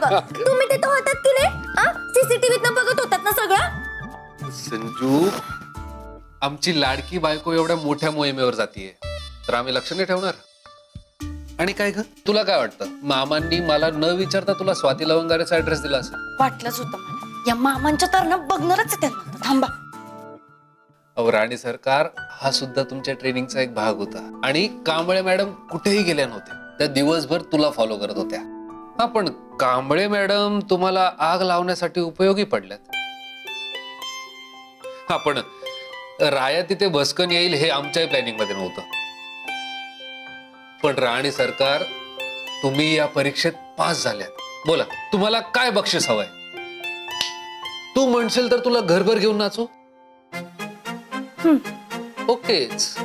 तुम्ही तिथं होतात की नाही? सीसीटीव्हीत बघत होतात ना सगळं? संजू, आमची लाडकी बायको एवढ्या मोठ्या मोहिमेवर जातीये तर आम्ही लक्ष नाही ठेवणार? आणि काय ग, तुला काय वाटतं मामांनी मला न विचारता तुला स्वाती लवंगारेचा ऍड्रेस दिला असेल? वाटलंच होतं मला. या मामांच्या तर बघणारच आहे त्यांना. थांबा. अहो राणी सरकार, हा सुद्धा तुमच्या ट्रेनिंगचा एक भाग होता. आणि कांबळे मॅडम कुठेही गेल्या नव्हत्या, त्या दिवसभर तुला फॉलो करत होत्या. हा, पण कांबळे मॅडम तुम्हाला आग लावण्यासाठी उपयोगी पडल्यात. हा, पण राया तिथे बसकन येईल हे आमच्याही प्लॅनिंग मध्ये नव्हतं. पण राणी सरकार, तुम्ही या परीक्षेत पास झाल्यात. बोला, तुम्हाला काय बक्षीस हवंय? तू म्हणशील तर तुला घरभर घेऊन नाचू. ओकेच.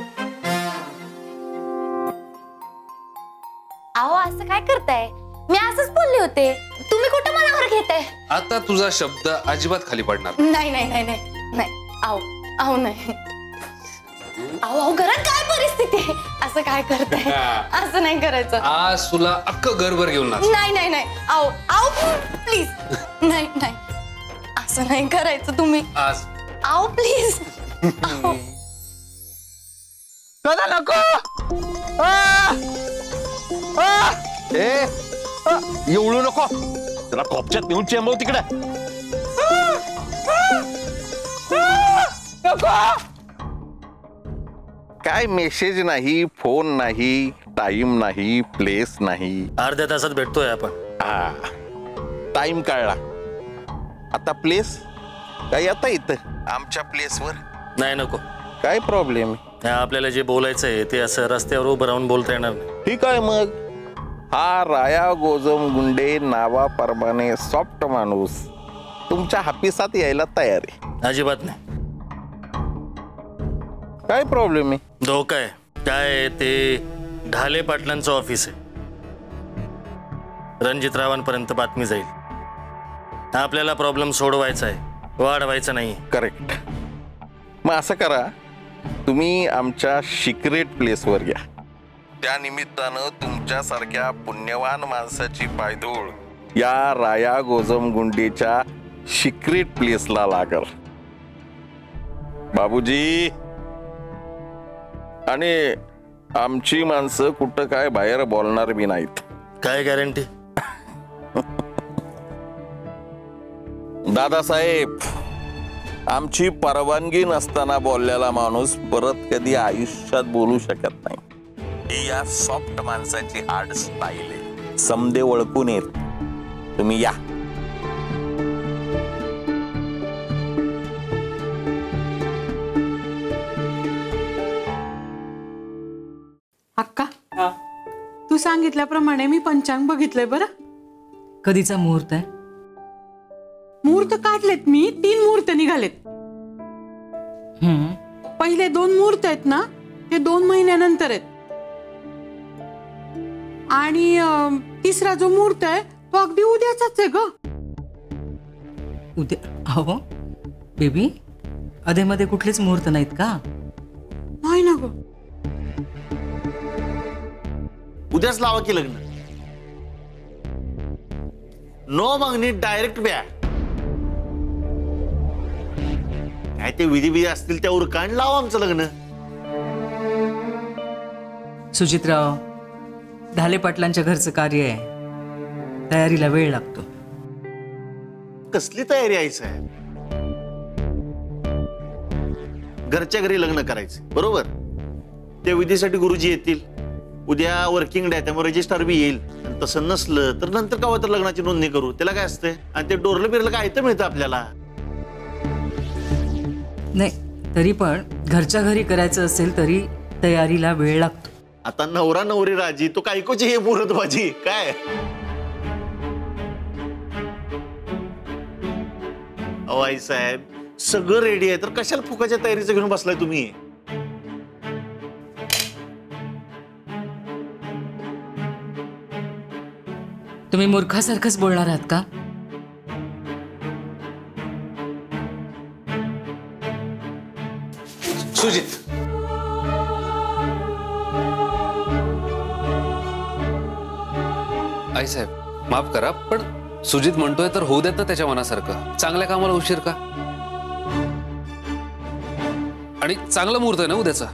अहो असं काय करताय? मी असंच बोलले होते. तुम्ही कुठं मनावर घेताय? आता तुझा शब्द अजिबात खाली पडणार नाही नाही नाही नाही नाही. अहो नाही. अहो घरात काय परिस्थिती आहे? असं काय करताय? असं नाही करायचं. आज तुला अख्खं घरभर घेऊन नाच. नाही नाही नाही. अहो प्लीज. नाही नाही, असं नाही करायचं तुम्ही. आज अहो प्लीज. दादा नको. एवढू नको, त्याला खोपच्यात नेऊन चेंबव तिकडे. काय मेसेज नाही, फोन नाही, टाइम नाही, प्लेस नाही. अर्ध्या तासात भेटतोय आपण. हा, टाइम कळला. आता प्लेस काय? आता इथं आमच्या प्लेसवर नाही, नको. काय प्रॉब्लेम? आपल्याला जे बोलायचंय ते असं रस्त्यावर उभं राहून बोलता येणार नाही. ठीक आहे मग. हा राया गोजम गुंडे नावाप्रमाणे सॉफ्ट माणूस तुमच्या हापिसात यायला तयार आहे. अजिबात नाही. काय प्रॉब्लेम आहे? धोका आहे. काय ते ढाले पाटलांचं ऑफिस आहे. रणजितरावांपर्यंत बातमी जाईल. आपल्याला प्रॉब्लेम सोडवायचा आहे, वाढवायचा नाही. करेक्ट. मग असं करा, तुम्ही आमच्या सिक्रेट प्लेसवर घ्या. त्या निमित्तानं तुमच्यासारख्या पुण्यवान माणसाची पायधूळ या राया गोजम गुंडेच्या सिक्रेट प्लेसला लागल. बाबूजी, आणि आमची माणसं कुठं काय बाहेर बोलणार बी नाहीत. काय गॅरंटी? दादासाहेब, आमची परवानगी नसताना बोललेला माणूस परत कधी आयुष्यात बोलू शकत नाही. ही या सॉफ्ट माणसाची हार्ड स्टाईल आहे. समदे ओळखून येत. तुम्ही या. अक्का, तू सांगितल्याप्रमाणे मी पंचांग बघितलंय बरं. कधीचा मुहूर्त आहे? मुहूर्त काढलेत मी. 3 मुहूर्त निघालेत. पहिले 2 मुहूर्त आहेत ना, ते 2 महिन्यानंतर आहेत. आणि तिसरा जो मुहूर्त आहे तो अगदी उद्याचाच आहे ग. उद्या? अहो बेबी, अधेमध्ये कुठलेच मुहूर्त नाहीत का? नाही ना ग. उद्याच लावा की लग्न. नो मागणी, डायरेक्ट ब्या. काय ते विधी असतील त्यावर कान लावा आमचं लग्न. सुजितराव, ढाले पाटलांच्या घरचं कार्य आहे, तयारीला वेळ लागतो. कसली तयारी आहे साहेब? घरच्या घरी लग्न करायचं, बरोबर? त्या विधीसाठी गुरुजी येतील. उद्या वर्किंग डे, त्यामुळे रजिस्टर बी येईल. तसं नसलं तर नंतर का तर लग्नाची नोंदणी करू. त्याला काय असतंय? आणि ते डोरलं बिरलं काय तर मिळतं आपल्याला. नाही, तरी पण घरच्या घरी करायचं असेल तरी तयारीला वेळ लागतो. आता नवरा नवरी राजी, तो कायकोची हे मुहूर्तबाजी काय? आई साहेब, सगळं रेडी आहे तर कशाला फुकाच्या तयारीचं घेऊन बसलाय तुम्ही? तुम्ही मूर्खासारखंच बोलणार आहात का? सुजित, आई साहेब माफ करा, पण सुजित म्हणतोय तर होऊ देत ना त्याच्या मनासारखं. चांगल्या कामाला उशीर का? आणि चांगला मुहूर्त आहे ना उद्याचा.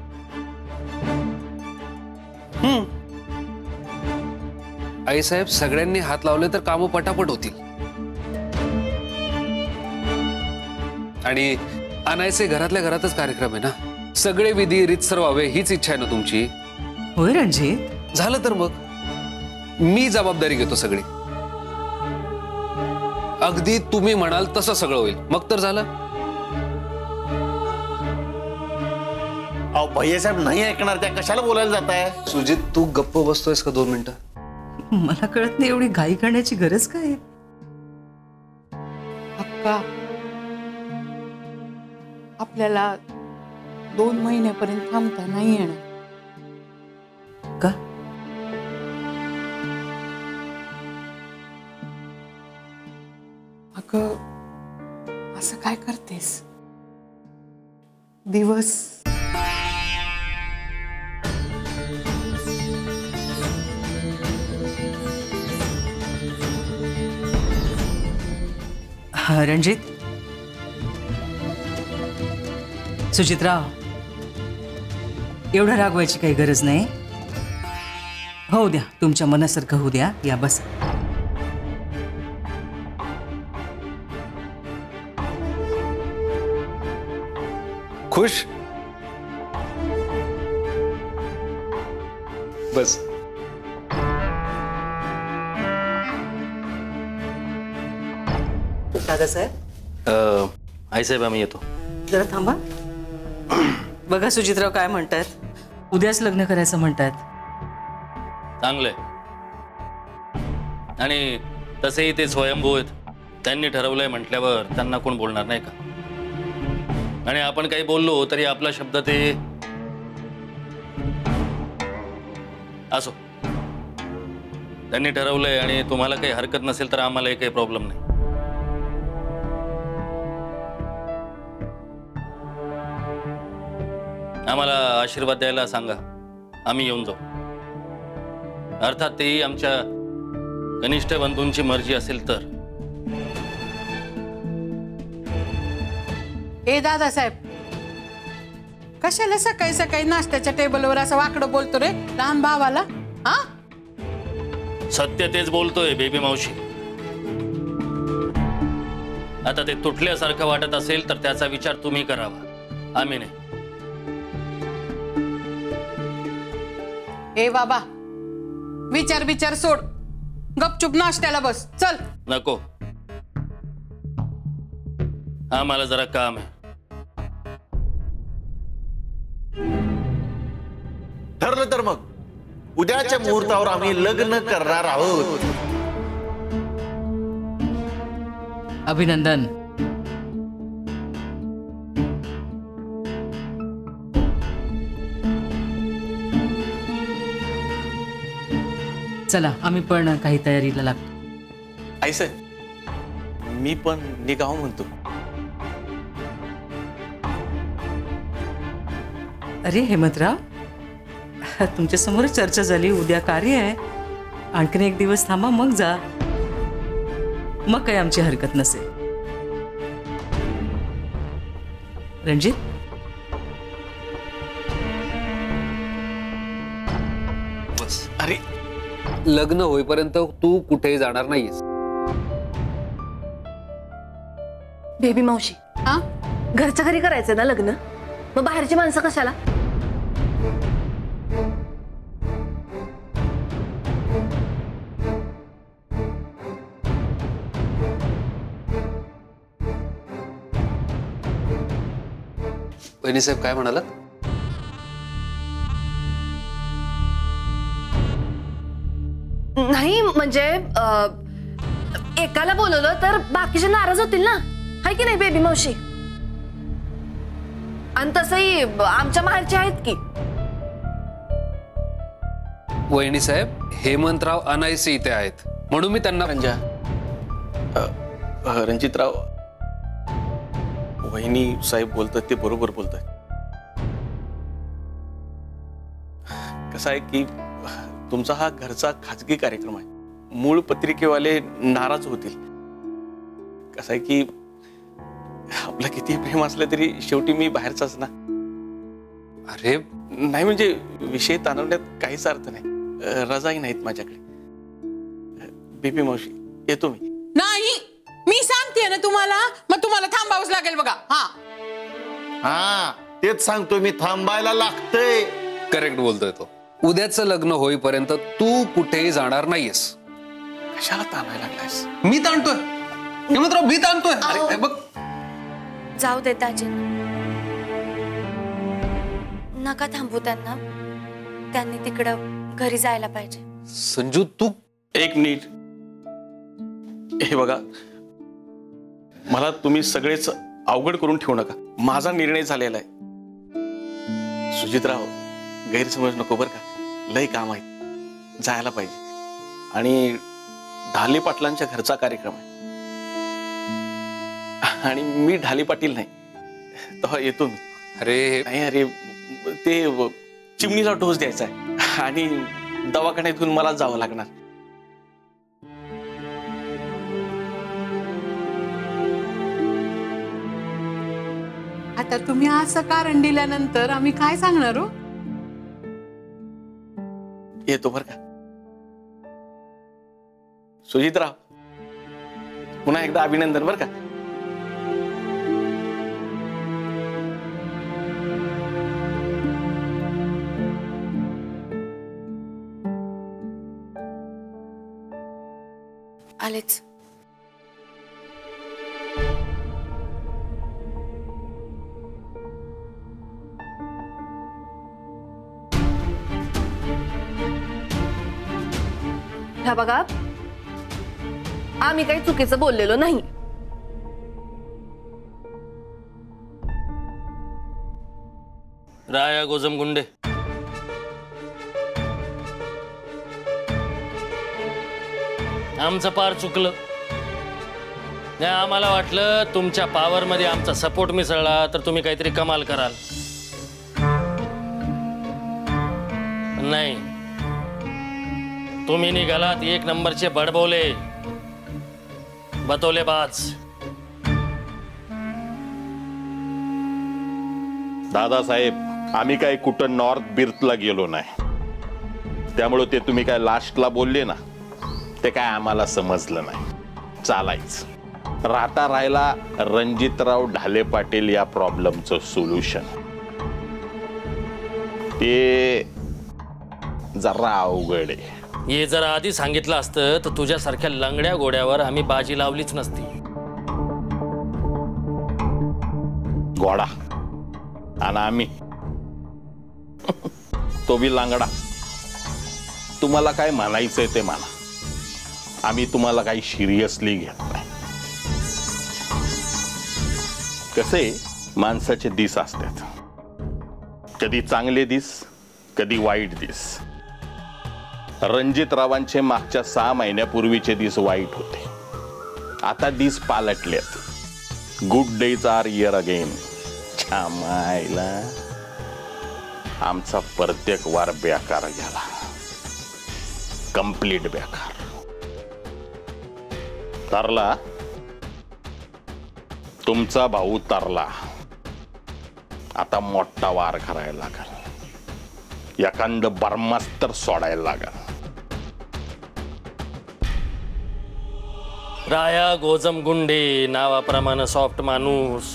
आईसाहेब, सगळ्यांनी हात लावले तर कामं पटापट होतील. आणि आणायचे घरातल्या घरातच कार्यक्रम आहे ना. सगळे विधी रीतसर व्हावे हीच इच्छा आहे ना तुमची? होय रणजित. झालं तर मग मी जबाबदारी घेतो सगळी. अगदी तुम्ही म्हणाल तसं सगळं होईल. मग तर झालं. अहो भैयासाहेब नाही ऐकणार, त्या कशाला बोलायला जाताय? सुजित, तू गप्प बसतोयस का 2 मिनिटं? मला कळत नाही एवढी घाई करण्याची गरज काय. अक्का, आपल्याला 2 महिन्यापर्यंत थांबता नाही येणार का? अगं असं काय करतेस? दिवस रणजित, सुचित्रा, एवढं रागवायची काही गरज नाही. होऊ द्या, तुमच्या मनासारखं होऊ द्या. या बस. खुश? बस. दादासाहेब, आईसाहेब आम्ही येतो. जरा थांबा. बघा सुचित्राव काय म्हणतात. उद्याच लग्न करायचं म्हणतात. चांगलंय. आणि तसेही ते स्वयंभू आहेत. त्यांनी ठरवलंय म्हटल्यावर त्यांना कोण बोलणार नाही का? आणि आपण काही बोललो तरी आपला शब्द ते असो. त्यांनी ठरवलंय आणि तुम्हाला काही हरकत नसेल तर आम्हालाही काही प्रॉब्लेम नाही. आम्हाला आशीर्वाद द्यायला सांगा, आम्ही येऊन जाऊ. अर्थात तेही आमच्या कनिष्ठ बंधूंची मर्जी असेल तर. ए दादासाहेब, कशाला सकाळी सकाळी नाश्त्याच्या टेबलवर असं वाकडं बोलतो रे लहान भावाला? हा, सत्य तेच बोलतोय बेबी मावशी. आता ते तुटल्यासारखं वाटत असेल तर त्याचा विचार तुम्ही करावा, आम्ही नाही. ए बाबा, विचार सोड, गपचूप नाश्त्याला बस. चल. नको, आम्हाला जरा काम आहे. ठरलं तर मग उद्याच्या मुहूर्तावर आम्ही लग्न करणार आहोत. अभिनंदन. चला, आम्ही पण काही तयारीला लागतो. आईसाहेब, मी पण निघाव म्हणतो. अरे हेमंतराव, तुमच्या समोर चर्चा झाली. उद्या कार्य आहे. आणखीन 1 दिवस थांबा, मग जा. मग काही आमची हरकत नसेल. रणजित, बस. अरे लग्न होईपर्यंत तू कुठेही जाणार नाहीयेस. बेबी मावशी, हा, घरच्या घरी करायचंय ना लग्न, मग बाहेरची माणसं कशाला? वहिनीसाहेब काय म्हणालात? नाही म्हणजे एकाला बोलवलं तर बाकीचे नाराज होतील ना, हाय की नाही बेबी मावशी? आणि तसंही आमच्या माहेरचे आहेत की. वहिनीसाहेब, हेमंतराव अनायसे इथे आहेत म्हणून मी त्यांना. रणजितराव, वहिनी साहेब बोलतात ते बरोबर बोलतात. कसं आहे की तुमचा हा घरचा खाजगी कार्यक्रम आहे. मूळ पत्रिकेवाले नाराज होतील. कसं आहे की आपलं किती प्रेम असलं तरी शेवटी मी बाहेरचाच ना. अरे नाही म्हणजे विषय ताणवण्यात काहीच अर्थ नाही. रजाही नाहीत माझ्याकडे. बेबी मावशी येतो मी. नाही, मी सांगते ना तुम्हाला, मग तुम्हाला थांबावंच लागेल बघा. हा तेच सांगतो मी, थांबायला लागतंय. करेक्ट बोलतोय तो. उद्याचं लग्न होईपर्यंत तू कुठेही जाणार नाहीयेस. कशाला ताणायला लागलायस? मी ताणतोय हेमंतराव, मी ताणतोय. अरे बघ, जाऊ दे दाजी, नका थांबू त्यांना. त्यांनी तिकडं घरी जायला पाहिजे. संजू तू एक मिनिट. हे बघा, मला तुम्ही सगळेच अवघड करून ठेवू नका. माझा निर्णय झालेला आहे. सुजितराव, गैरसमज नको बरं का. लय काम आहे, जायला पाहिजे. आणि ढाले पाटलांच्या घरचा कार्यक्रम आहे आणि मी ढाले पाटील नाही, तेव्हा येतो मी. अरे नाही अरे, ते चिमणीचा डोस द्यायचा आहे आणि दवाखान्यातून मला जावं लागणार. आता तुम्ही असं कारण दिल्यानंतर आम्ही काय सांगणार हो? येतो बर का. सुजितराव, पुन्हा एकदा अभिनंदन बर का. आलेच. ह्या बघा, आम्ही काही चुकीचं बोललेलो नाही. राया गोजमगुंडे, आमचं पार चुकलं. नाही, आम्हाला वाटलं तुमच्या पॉवर मध्ये आमचा सपोर्ट मिसळला तर तुम्ही काहीतरी कमाल कराल. नाही, तुम्ही निघालात एक नंबरचे बडबोले, बतोलेबाज. दादासाहेब, आम्ही काय कुठं नॉर्थ बिर्थला गेलो नाही, त्यामुळे ते तुम्ही काय लास्टला बोलले ना, ते काय आम्हाला समजलं नाही. चालायचं. राहता राहिला रणजितराव ढाले पाटील या प्रॉब्लेमचं सोल्युशन, ते जरा अवघड आहे. हे जरा आधी सांगितलं असतं तर तुझ्यासारख्या लंगड्या गोड्यावर आम्ही बाजी लावलीच नसती. घोडा आणि आम्ही तो बी लांगडा. तुम्हाला काय म्हणायचंय ते म्हणा, आम्ही तुम्हाला काही सिरियसली घेत नाही. कसे माणसाचे दिस असतात, कधी चांगले दिस, कधी वाईट दिस. रणजितरावांचे मागच्या 6 महिन्यापूर्वीचे दिस वाईट होते, आता दिस पालटलेत. Good days are here again. छामायला आमचा प्रत्येक वार बेकार गेला, कंप्लीट बेकार. तरला तुमचा भाऊ तरला, आता मोठा वार करायला लागल. एखाद बर्मास्तर सोडायला लागल. राया गोजमगुंडे नावाप्रमाणे सॉफ्ट माणूस,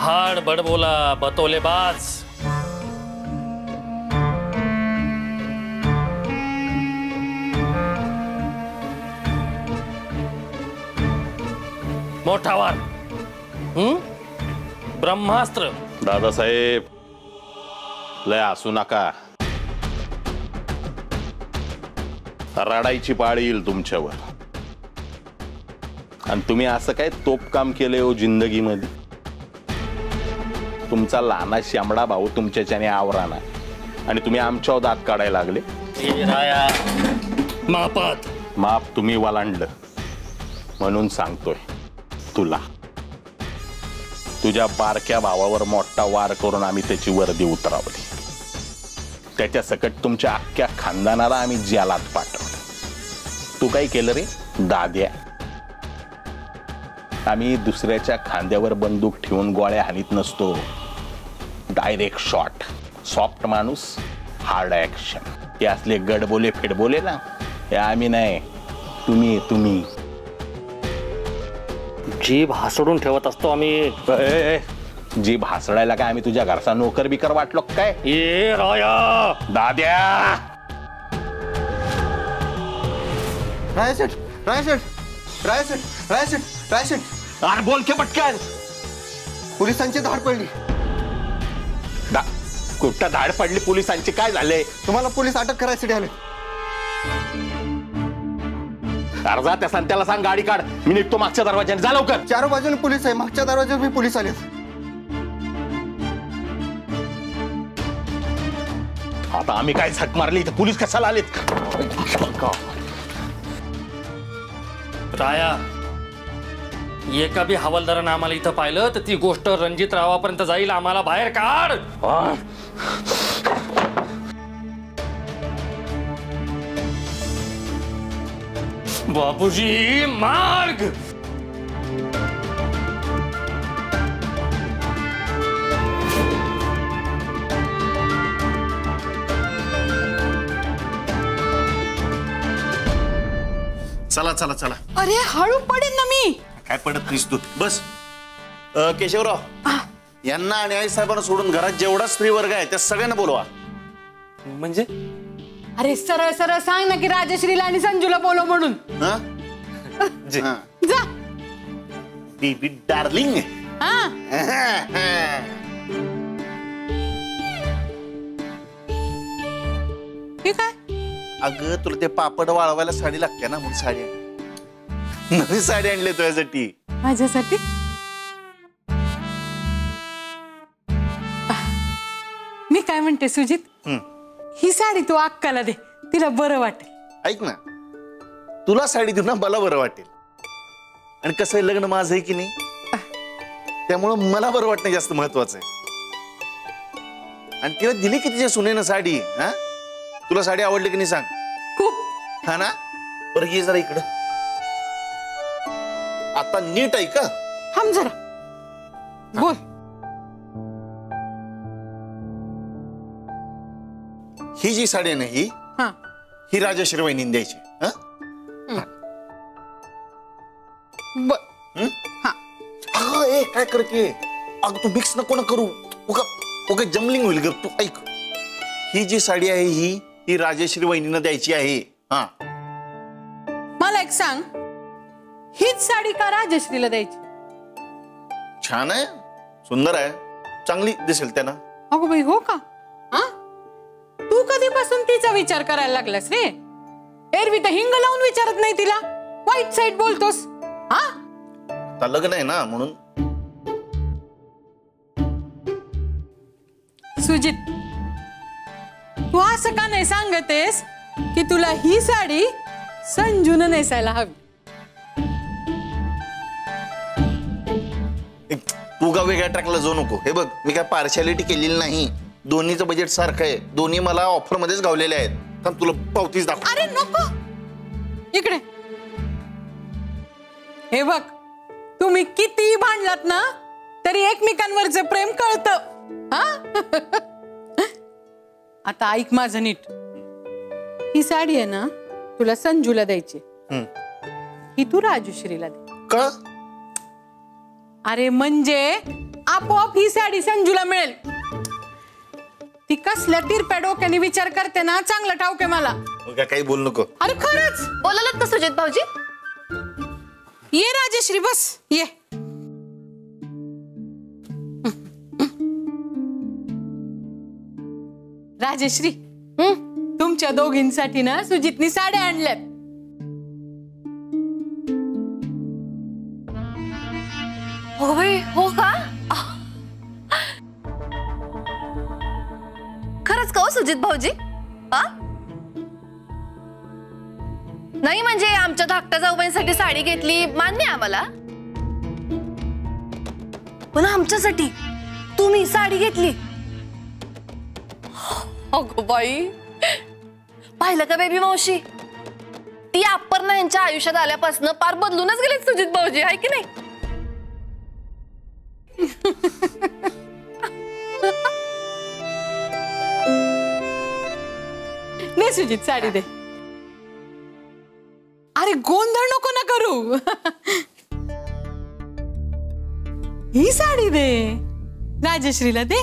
हाड बडबोला, बतोलेबाज. मोठा वार, ब्रह्मास्त्र. दादासाहेब, लय हसू नका. रडायची पाळी येईल तुमच्यावर. आणि तुम्ही असं काय तोप काम केलंय हो जिंदगीमध्ये. तुमचा लहाना शामडा भाऊ तुमच्याच्याने आवराना आणि तुम्ही आमच्यावर दात काढायला लागले. राया मापात माप तुम्ही वलांडलं म्हणून सांगतोय तुला, तुझ्या बारक्या भावावर मोठा वार करून आम्ही त्याची वर्दी उतरावली. त्याच्या सकट तुमच्या अख्ख्या खानदानाला आम्ही जालात पाठवलं. तू काय केलं रे दाद्या? आम्ही दुसऱ्याच्या खांद्यावर बंदूक ठेवून गोळ्या हानीत नसतो. Direct shot. सॉफ्ट माणूस, हार्ड ऍक्शन. हे असले गडबोले फेडबोले ना, हे आम्ही नाही, तुम्ही. जीभ हासडून ठेवत असतो आम्ही. जीभ हासडायला काय आम्ही तुझ्या घरचा नोकर बिकर वाटलो काय? ये राया दाद्या. अरे बोल के पटकन. पोलिसांची धाड पडली. कुठं धाड पडली पोलिसांची? काय झालंय? तुम्हाला पोलीस अटक करायसाठी आले. अर्धा त्याला त्याला सांग गाडी काढ. मी निघतो मागच्या दरवाजाने. जा लवकर. चार बाजूने पोलीस आहे. मागच्या दरवाज्यावर मी पोलीस आले. आता आम्ही काय झक मारली तर पोलीस कशाला आलेत? राया, एका बी हवालदारानं आम्हाला इथं पाहिलं तर ती गोष्ट रणजित रावापर्यंत जाईल. आम्हाला बाहेर काढ. बापूजी मार्ग. चला चला चला. अरे हळू पडेन ना मी. काय पडत नाहीस तू, बस. केशवराव, यांना आणि आई साहेबांना सोडून घरात जेवढा स्त्री वर्ग आहे त्या सगळ्यांना बोलवा. म्हणजे अरे सरळ सरळ सांग ना की राजश्रीला आणि संजूला बोलव म्हणून. हा? जा. Baby darling. हे काय? अगं तुला ते पापड वाळवायला साडी लागते ना, म्हणून साडी नवी साडी आणली तुझ्यासाठी. माझ्यासाठी? मी काय म्हणते सुजित, ही साडी तू अक्काला दे, तिला बरं वाटेल. ऐक ना, तुला साडी देऊ ना, मला बरं वाटेल. आणि कसं आहे, लग्न माझं आहे की नाही, त्यामुळं मला बरं वाटणं जास्त महत्वाचं आहे. आणि तिला दिली की तिच्या सुनेनं साडी. हा, तुला साडी आवडली की नाही सांग. खूप. हा ना, बरं ये जरा इकडं. आता नीट ऐक. थांब जरा, बोल. ही जी साडी आहे ना, ही राजश्री वहिनीने द्यायची. काय करते अगं, तू मिक्स नको ना करू, उगा जमलिंग होईल ग. तू ऐक, ही जी साडी आहे ही राजश्री वहिनीनं द्यायची आहे. हा, मला एक सांग, हीच साडी का राजश्रीला द्यायची? छान आहे, सुंदर आहे, चांगली दिसेल त्यांना. अगो बाई, हो का? हा, तू कधीपासून तिचा विचार करायला लागलास रे? एरवी तर हिंग लावून विचारत नाही तिला, वाईट साईड बोलतोस. हा, आता लग्न आहे ना म्हणून. सुजित, तू असं का नाही सांगतेस की तुला ही साडी संजून नेसायला हवी? तू का वेगळ्या ट्रॅकला जाऊ नको. हे बघ, मी काय पार्शालिटी केलेली नाही. दोन्हीचं बजेट सारखं आहे. दोन्ही मला ऑफर मध्येच गावलेले आहेत. तर तुला पावतीच दाखव. अरे नको, इकडे. हे बघ, तुम्ही किती भांडलात ना तरी एकमेकांवरचं प्रेम कळतं. हा, आता ऐक माझं नीट. ही साडी आहे ना, तुला संजूला द्यायची. ही तू राजश्रीला दे. का? अरे म्हणजे आपोआप ही साडी संजूला मिळेल. ती कसल्या तिरप्या डोक्याने विचार करते ना, चांगलं ठाऊक आहे मला. काही बोल नको. अरे खरंच बोलायला का सुजित भाऊजी? ये राजश्री, बस ये. राजश्री, तुमच्या दोघींसाठी ना सुजितनी साड्या आणल्यात. हो का? खरंच का हो सुजित भाऊजी? नाही म्हणजे आमच्या धाकट्या जाऊबाईंसाठी साडी घेतली, मान्य आम्हाला. पण आमच्यासाठी तुम्ही साडी घेतली? अगो बाई, पाहिलं का बेबी मावशी, ती अपर्णा यांच्या आयुष्यात आल्यापासून पार बदलूनच गेले सुजित भाऊजी, आहे की नाही? दे सुजित साडी दे. अरे गोंधळ नको ना करू. ही साडी दे राजश्रीला दे.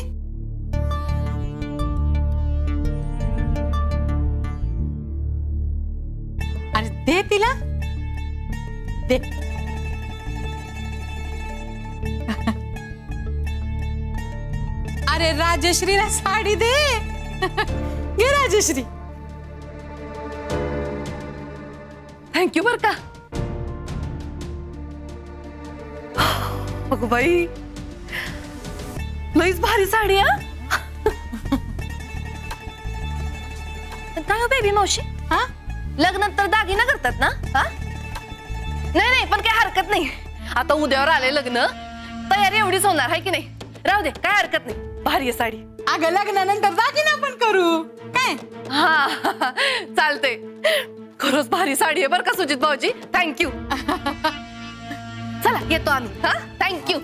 अरे दे तिला दे. अरे राजश्रीला साडी दे. घे राजश्री. थँक्यू बर का. अगो बाई, लईच भारी साडी. काय हो बेबी मावशी, हा लग्नात तर दागिना करतात ना? हा नाही नाही, पण काय हरकत नाही. आता उद्यावर आले लग्न, तयारी एवढीच होणार आहे की नाही? राहू दे, काय हरकत नाही. भारी आहे साडी. अगं लग्नानंतर दागिना पण करू काय? हा चालते. खरंच भारी साडी आहे बरं का सुजित भाऊजी. थँक्यू. चला येतो आम्ही. हा थँक्यू.